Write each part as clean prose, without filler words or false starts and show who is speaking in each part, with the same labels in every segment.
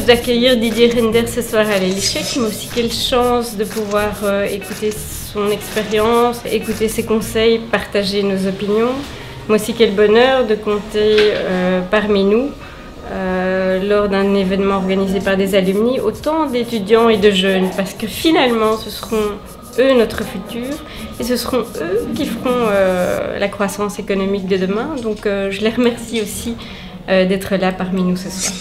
Speaker 1: d'accueillir Didier Reynders ce soir à l'Échec, mais aussi quelle chance de pouvoir écouter son expérience, écouter ses conseils, partager nos opinions. Mais aussi quel bonheur de compter parmi nous, lors d'un événement organisé par des alumni, autant d'étudiants et de jeunes, parce que finalement ce seront eux notre futur et ce seront eux qui feront la croissance économique de demain. Donc je les remercie aussi d'être là parmi nous ce soir.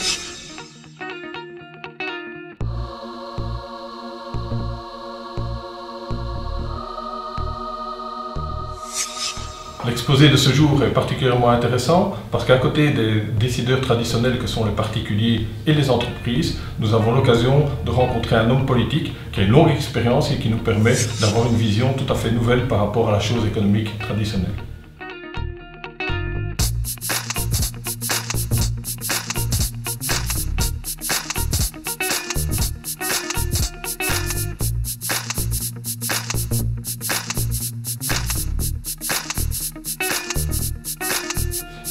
Speaker 2: L'exposé de ce jour est particulièrement intéressant parce qu'à côté des décideurs traditionnels que sont les particuliers et les entreprises, nous avons l'occasion de rencontrer un homme politique qui a une longue expérience et qui nous permet d'avoir une vision tout à fait nouvelle par rapport à la chose économique traditionnelle.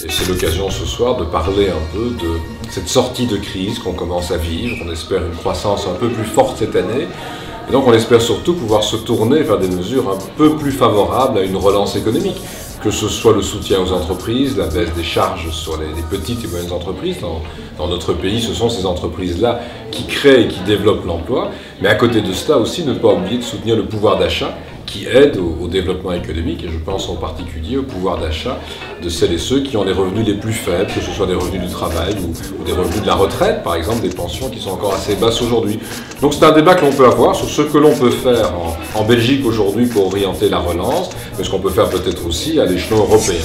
Speaker 3: Et c'est l'occasion ce soir de parler un peu de cette sortie de crise qu'on commence à vivre. On espère une croissance un peu plus forte cette année. Et donc on espère surtout pouvoir se tourner vers des mesures un peu plus favorables à une relance économique. Que ce soit le soutien aux entreprises, la baisse des charges sur les petites et moyennes entreprises. Dans notre pays, ce sont ces entreprises-là qui créent et qui développent l'emploi. Mais à côté de cela aussi, ne pas oublier de soutenir le pouvoir d'achat qui aide au développement économique, et je pense en particulier au pouvoir d'achat de celles et ceux qui ont les revenus les plus faibles, que ce soit des revenus du travail ou des revenus de la retraite, par exemple, des pensions qui sont encore assez basses aujourd'hui. Donc c'est un débat que l'on peut avoir sur ce que l'on peut faire en Belgique aujourd'hui pour orienter la relance, mais ce qu'on peut faire peut-être aussi à l'échelon européen.